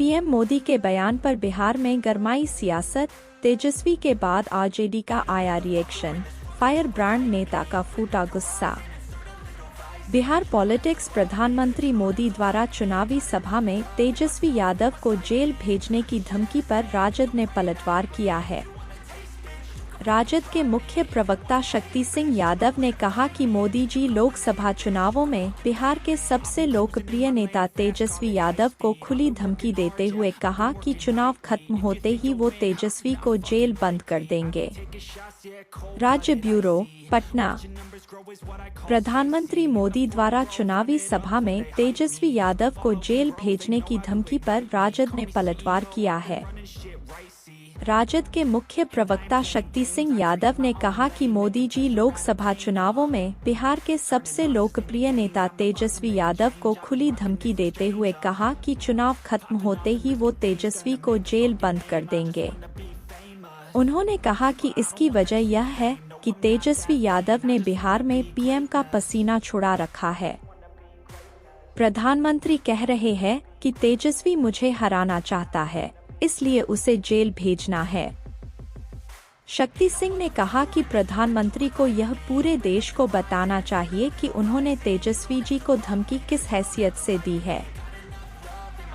PM Modi के बयान पर बिहार में गरमाई सियासत। तेजस्वी के बाद आरजेडी का आया रिएक्शन, फायर ब्रांड नेता का फूटा गुस्सा। बिहार पॉलिटिक्स। प्रधानमंत्री मोदी द्वारा चुनावी सभा में तेजस्वी यादव को जेल भेजने की धमकी पर राजद ने पलटवार किया है। राजद के मुख्य प्रवक्ता शक्ति सिंह यादव ने कहा कि मोदी जी लोकसभा चुनावों में बिहार के सबसे लोकप्रिय नेता तेजस्वी यादव को खुली धमकी देते हुए कहा कि चुनाव खत्म होते ही वो तेजस्वी को जेल बंद कर देंगे। राज्य ब्यूरो, पटना। प्रधानमंत्री मोदी द्वारा चुनावी सभा में तेजस्वी यादव को जेल भेजने की धमकी पर राजद ने पलटवार किया है। राजद के मुख्य प्रवक्ता शक्ति सिंह यादव ने कहा कि मोदी जी लोकसभा चुनावों में बिहार के सबसे लोकप्रिय नेता तेजस्वी यादव को खुली धमकी देते हुए कहा कि चुनाव खत्म होते ही वो तेजस्वी को जेल बंद कर देंगे। उन्होंने कहा कि इसकी वजह यह है कि तेजस्वी यादव ने बिहार में पीएम का पसीना छुड़ा रखा है। प्रधानमंत्री कह रहे हैं कि तेजस्वी मुझे हराना चाहता है, इसलिए उसे जेल भेजना है। शक्ति सिंह ने कहा कि प्रधानमंत्री को यह पूरे देश को बताना चाहिए कि उन्होंने तेजस्वी जी को धमकी किस हैसियत से दी है।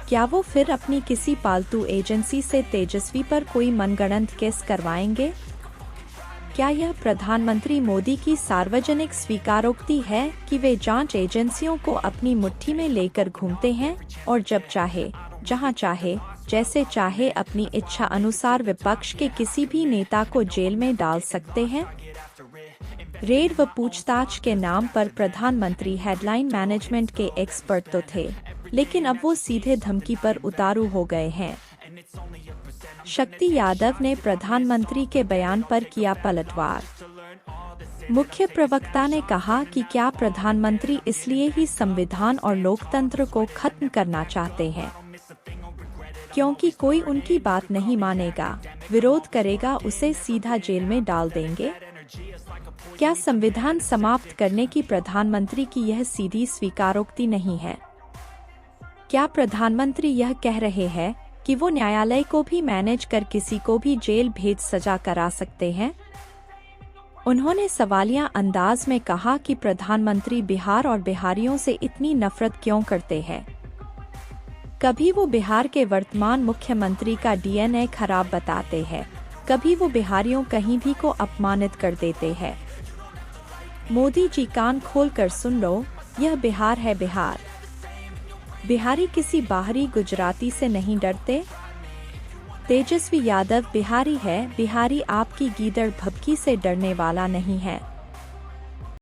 क्या वो फिर अपनी किसी पालतू एजेंसी से तेजस्वी पर कोई मनगढ़ंत केस करवाएंगे? क्या यह प्रधानमंत्री मोदी की सार्वजनिक स्वीकारोक्ति है कि वे जांच एजेंसियों को अपनी मुट्ठी में लेकर घूमते हैं और जब चाहे, जहां चाहे, जैसे चाहे अपनी इच्छा अनुसार विपक्ष के किसी भी नेता को जेल में डाल सकते हैं? रेड व पूछताछ के नाम पर प्रधानमंत्री हेडलाइन मैनेजमेंट के एक्सपर्ट तो थे, लेकिन अब वो सीधे धमकी पर उतारू हो गए हैं। शक्ति यादव ने प्रधानमंत्री के बयान पर किया पलटवार। मुख्य प्रवक्ता ने कहा कि क्या प्रधानमंत्री इसलिए ही संविधान और लोकतंत्र को खत्म करना चाहते हैं क्योंकि कोई उनकी बात नहीं मानेगा, विरोध करेगा, उसे सीधा जेल में डाल देंगे? क्या संविधान समाप्त करने की प्रधानमंत्री की यह सीधी स्वीकारोक्ति नहीं है? क्या प्रधानमंत्री यह कह रहे हैं कि वो न्यायालय को भी मैनेज कर किसी को भी जेल भेज सजा करा सकते हैं? उन्होंने सवालिया अंदाज में कहा कि प्रधानमंत्री बिहार और बिहारियों से इतनी नफरत क्यों करते हैं? कभी वो बिहार के वर्तमान मुख्यमंत्री का डीएनए खराब बताते हैं, कभी वो बिहारियों कहीं भी को अपमानित कर देते हैं। मोदी जी कान खोल कर सुन लो, यह बिहार है बिहार। बिहारी किसी बाहरी गुजराती से नहीं डरते। तेजस्वी यादव बिहारी है, बिहारी आपकी गीदड़ भभकी से डरने वाला नहीं है।